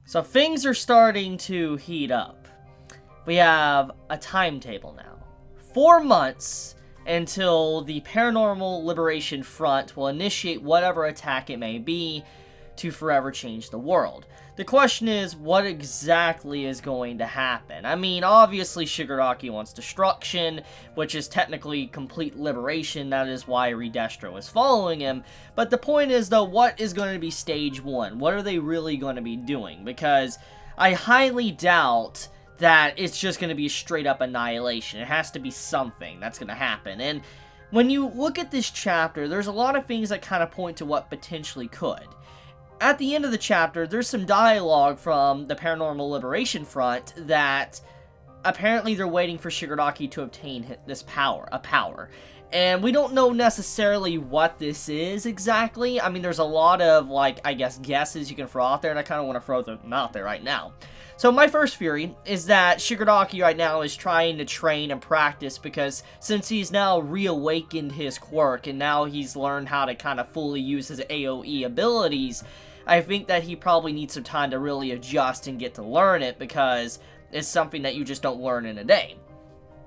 So things are starting to heat up. We have a timetable now. 4 months until the Paranormal Liberation Front will initiate whatever attack it may be to forever change the world. The question is, what exactly is going to happen? I mean, obviously Shigaraki wants destruction, which is technically complete liberation. That is why Redestro is following him. But the point is, though, what is going to be stage 1? What are they really going to be doing? Because I highly doubt that it's just going to be straight up annihilation. It has to be something that's going to happen. And when you look at this chapter, there's a lot of things that kind of point to what potentially could. At the end of the chapter, there's some dialogue from the Paranormal Liberation Front that apparently they're waiting for Shigaraki to obtain this power, a power. And we don't know necessarily what this is exactly. I mean, there's a lot of, like, I guess, guesses you can throw out there, and I kind of want to throw them out there right now. So my first theory is that Shigaraki right now is trying to train and practice because since he's now reawakened his quirk and now he's learned how to kind of fully use his AoE abilities, I think that he probably needs some time to really adjust and get to learn it because it's something that you just don't learn in a day.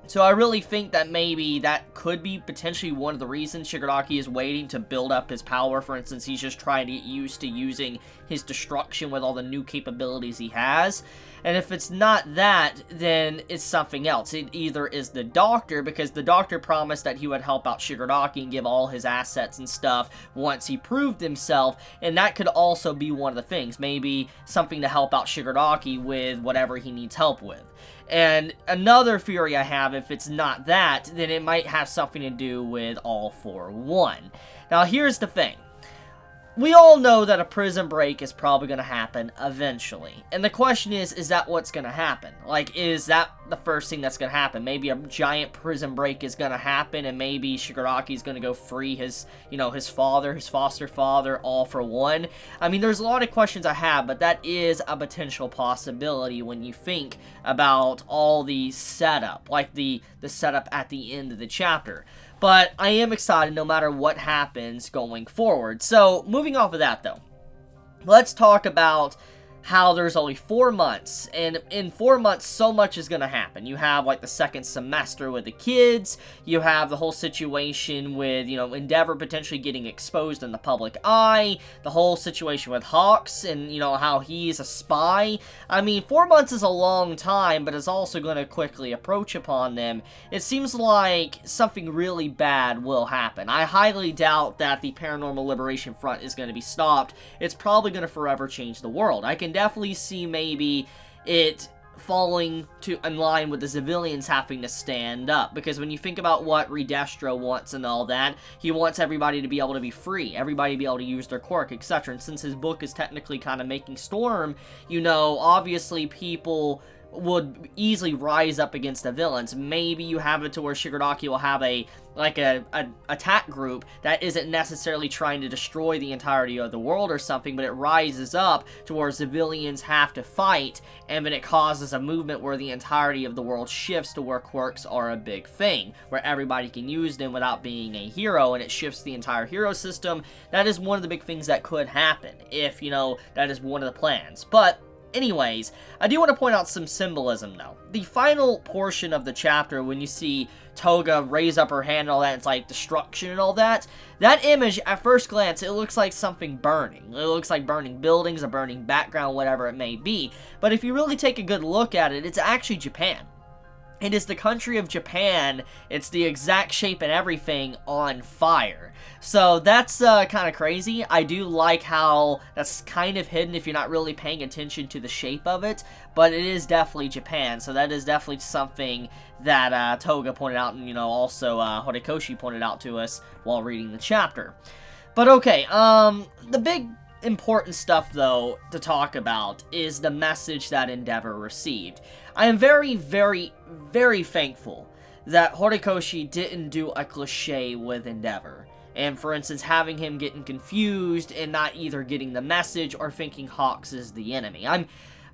So I really think that maybe that could be potentially one of the reasons Shigaraki is waiting to build up his power. For instance, he's just trying to get used to using his destruction with all the new capabilities he has. And if it's not that, then it's something else. It either is the Doctor, because the Doctor promised that he would help out Shigaraki and give all his assets and stuff once he proved himself, and that could also be one of the things. Maybe something to help out Shigaraki with whatever he needs help with. And another theory I have, if it's not that, then it might have something to do with All For One. Now, here's the thing. We all know that a prison break is probably going to happen eventually. And the question is that what's going to happen? Like, is that the first thing that's going to happen? Maybe a giant prison break is going to happen, and maybe Shigaraki's going to go free his, his father, his foster father, All For One. I mean, there's a lot of questions I have, but that is a potential possibility when you think about all the setup, like the setup at the end of the chapter. But I am excited no matter what happens going forward. So, moving off of that, though, let's talk about how there's only 4 months, and in 4 months, so much is going to happen. You have, like, the second semester with the kids, you have the whole situation with, Endeavour potentially getting exposed in the public eye, the whole situation with Hawks, and, how he's a spy. I mean, 4 months is a long time, but it's also going to quickly approach upon them. It seems like something really bad will happen. I highly doubt that the Paranormal Liberation Front is going to be stopped. It's probably going to forever change the world. I can definitely see maybe it falling in line with the civilians having to stand up, because when you think about what Redestro wants and all that, he wants everybody to be able to be free, everybody to be able to use their quirk, etc. And since his book is technically kind of making Storm, obviously people would easily rise up against the villains. Maybe you have it to where Shigaraki will have a attack group that isn't necessarily trying to destroy the entirety of the world or something, but it rises up to where civilians have to fight, and then it causes a movement where the entirety of the world shifts to where quirks are a big thing, where everybody can use them without being a hero, and it shifts the entire hero system. That is one of the big things that could happen if, that is one of the plans. But anyways, I do want to point out some symbolism, though. The final portion of the chapter, when you see Toga raise up her hand and all that, it's like destruction and all that, that image, at first glance, it looks like something burning. It looks like burning buildings, a burning background, whatever it may be. But if you really take a good look at it, it's actually Japan. It is the country of Japan. It's the exact shape and everything on fire. So that's kind of crazy. I do like how that's kind of hidden if you're not really paying attention to the shape of it. But it is definitely Japan. So that is definitely something that Toga pointed out, and also Horikoshi pointed out to us while reading the chapter. But okay, the big important stuff, though, to talk about is the message that Endeavour received. I am very, very, very thankful that Horikoshi didn't do a cliche with Endeavour. And, for instance, having him getting confused and not either getting the message or thinking Hawks is the enemy.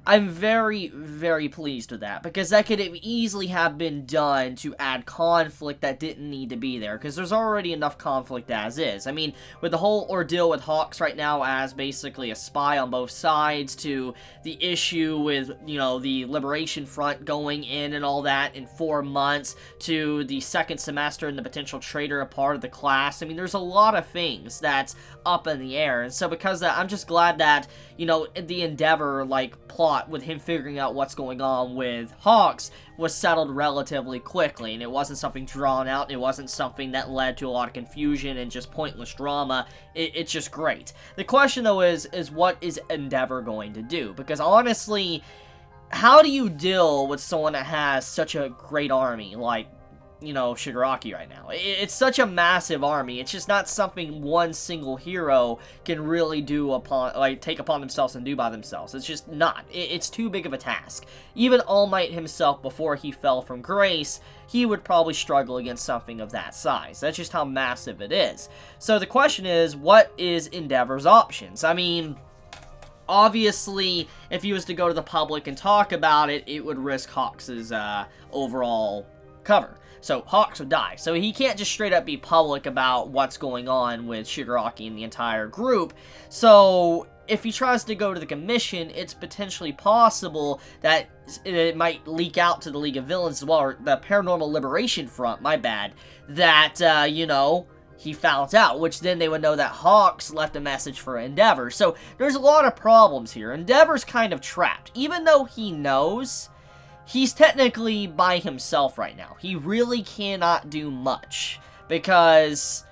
I'm very, very pleased with that, because that could have easily have been done to add conflict that didn't need to be there, because there's already enough conflict as is. I mean, with the whole ordeal with Hawks right now as basically a spy on both sides, to the issue with, you know, the Liberation Front going in and all that in 4 months, to the second semester and the potential traitor a part of the class. I mean, there's a lot of things that's up in the air, and so because of that, I'm just glad that, you know, the Endeavour, like, plot with him figuring out what's going on with Hawks was settled relatively quickly, and it wasn't something drawn out, and it wasn't something that led to a lot of confusion and just pointless drama. It's just great. The question, though, is what is Endeavour going to do? Because honestly, how do you deal with someone that has such a great army, like, you know, Shigaraki right now? It's such a massive army. It's just not something one single hero can really do upon, like, take upon themselves and do by themselves. It's just not. It's too big of a task. Even All Might himself, before he fell from grace, he would probably struggle against something of that size. That's just how massive it is. So the question is, what is Endeavor's options? I mean, obviously, if he was to go to the public and talk about it, it would risk Hawks' overall cover. So Hawks would die. So he can't just straight up be public about what's going on with Shigaraki and the entire group. So if he tries to go to the commission, it's potentially possible that it might leak out to the League of Villains as well, or the Paranormal Liberation Front, my bad, that, you know, he found out, which then they would know that Hawks left a message for Endeavour. So there's a lot of problems here. Endeavor's kind of trapped. Even though he knows, he's technically by himself right now. He really cannot do much, because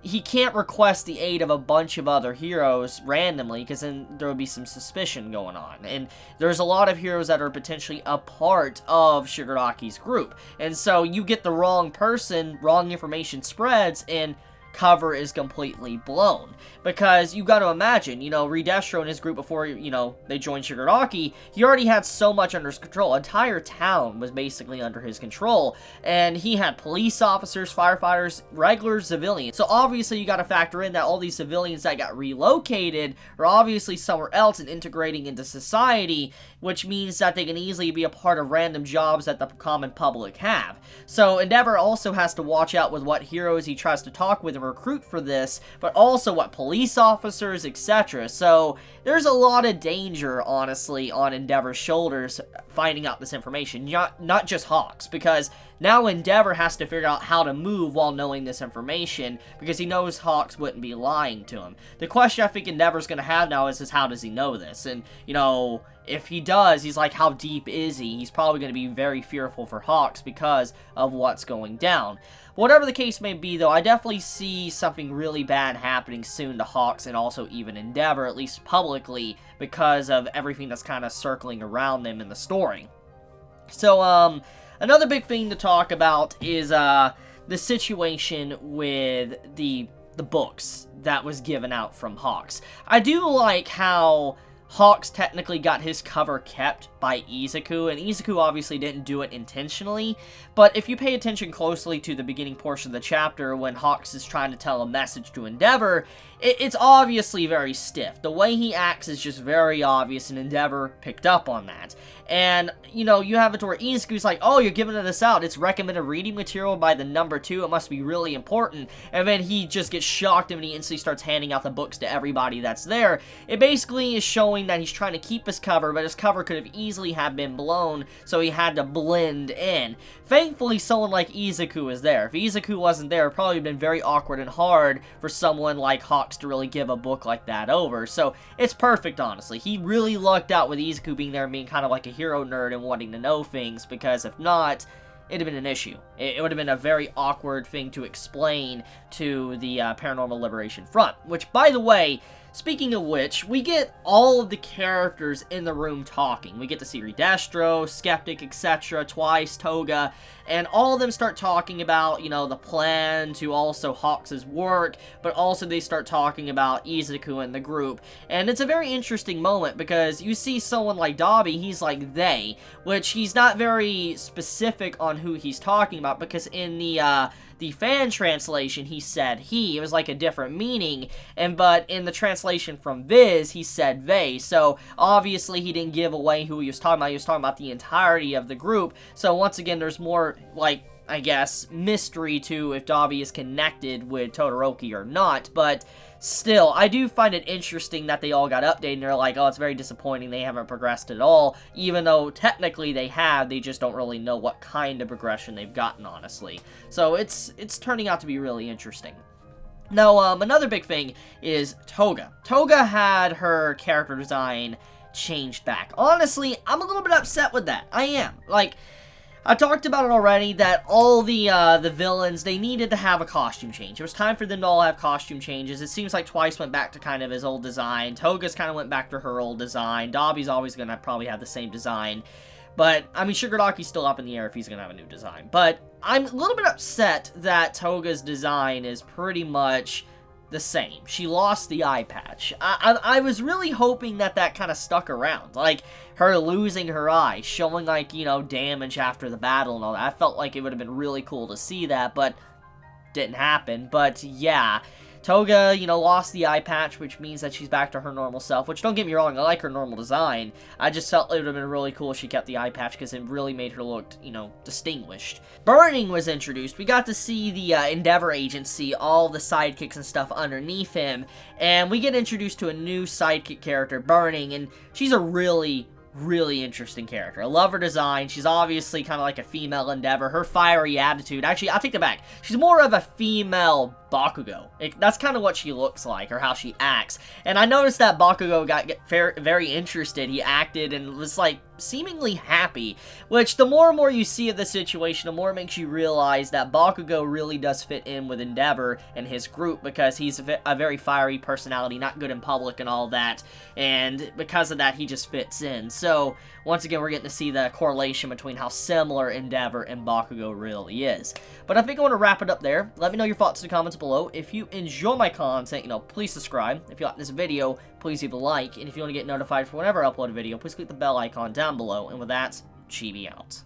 he can't request the aid of a bunch of other heroes randomly, because then there would be some suspicion going on. And there's a lot of heroes that are potentially a part of Shigaraki's group. And so you get the wrong person, wrong information spreads, and cover is completely blown. Because you got to imagine, you know, Redestro and his group, before, you know, they joined Shigaraki, he already had so much under his control. Entire town was basically under his control, and he had police officers, firefighters, regular civilians. So obviously you got to factor in that all these civilians that got relocated are obviously somewhere else and integrating into society, which means that they can easily be a part of random jobs that the common public have. So Endeavour also has to watch out with what heroes he tries to talk with and recruit for this, but also what police officers, etc. So there's a lot of danger, honestly, on Endeavor's shoulders finding out this information. Not just Hawks, because now Endeavour has to figure out how to move while knowing this information, because he knows Hawks wouldn't be lying to him. The question I think Endeavor's going to have now is how does he know this? And, you know, if he does, he's like, how deep is he? He's probably going to be very fearful for Hawks because of what's going down. Whatever the case may be, though, I definitely see something really bad happening soon to Hawks and also even Endeavour, at least publicly, because of everything that's kind of circling around them in the story. So, another big thing to talk about is the situation with the books that was given out from Hawks. I do like how Hawks technically got his cover kept by Izuku, and Izuku obviously didn't do it intentionally, but if you pay attention closely to the beginning portion of the chapter when Hawks is trying to tell a message to Endeavour, it's obviously very stiff. The way he acts is just very obvious, and Endeavour picked up on that. And, you know, you have it to where Izuku's like, oh, you're giving this out, it's recommended reading material by the number 2, it must be really important, and then he just gets shocked and he instantly starts handing out the books to everybody that's there. It basically is showing that he's trying to keep his cover, but his cover could have easily have been blown, so he had to blend in. Thankfully, someone like Izuku is there. If Izuku wasn't there, it would probably have been very awkward and hard for someone like Hawks to really give a book like that over. So, it's perfect, honestly. He really lucked out with Izuku being there and being kind of like a hero nerd and wanting to know things, because if not, it'd have been an issue. It would have been a very awkward thing to explain to the Paranormal Liberation Front. Which, by the way, speaking of which, we get all of the characters in the room talking. We get to see Redestro, Skeptic, etc., Twice, Toga, and all of them start talking about, you know, the plan to also Hawks' work, but also they start talking about Izuku and the group. And it's a very interesting moment, because you see someone like Dabi, he's like they, which he's not very specific on who he's talking about, because in the fan translation, he said he. It was like a different meaning, but in the translation from Viz, he said they. So obviously he didn't give away who he was talking about. He was talking about the entirety of the group. So once again, there's more, like, I guess, mystery to if Dabi is connected with Todoroki or not, but still, I do find it interesting that they all got updated, and they're like, oh, it's very disappointing they haven't progressed at all, even though technically they have, they just don't really know what kind of progression they've gotten, honestly. So it's turning out to be really interesting. Now, another big thing is Toga. Toga had her character design changed back. Honestly, I'm a little bit upset with that. I am. Like, I talked about it already, that all the villains, they needed to have a costume change. It was time for them to all have costume changes. It seems like Twice went back to kind of his old design. Toga's kind of went back to her old design. Dabi's always going to probably have the same design. But, I mean, Shigaraki's still up in the air if he's going to have a new design. But I'm a little bit upset that Toga's design is pretty much the same. She lost the eye patch. I was really hoping that kind of stuck around. Like, her losing her eye, showing, like, you know, damage after the battle and all that. I felt like it would have been really cool to see that, but didn't happen. But, yeah, Toga, you know, lost the eye patch, which means that she's back to her normal self, which, don't get me wrong, I like her normal design. I just felt it would have been really cool if she kept the eye patch, because it really made her look, you know, distinguished. Burning was introduced. We got to see the Endeavour agency, all the sidekicks and stuff underneath him, and we get introduced to a new sidekick character, Burning, and she's a really interesting character. I love her design. She's obviously kind of like a female Endeavour. Her fiery attitude. Actually, I'll take that back. She's more of a female Bakugo. That's kind of what she looks like, or how she acts. And I noticed that Bakugo got very interested. He acted and was, like, seemingly happy, which the more and more you see of the situation, the more it makes you realize that Bakugo really does fit in with Endeavour and his group, because he's a very fiery personality, not good in public and all that, and because of that, he just fits in. So, once again, we're getting to see the correlation between how similar Endeavour and Bakugo really is. But I think I want to wrap it up there. Let me know your thoughts in the comments below. If you enjoy my content, you know, please subscribe. If you like this video, please leave a like. And if you want to get notified for whenever I upload a video, please click the bell icon down below. And with that, Chibi out.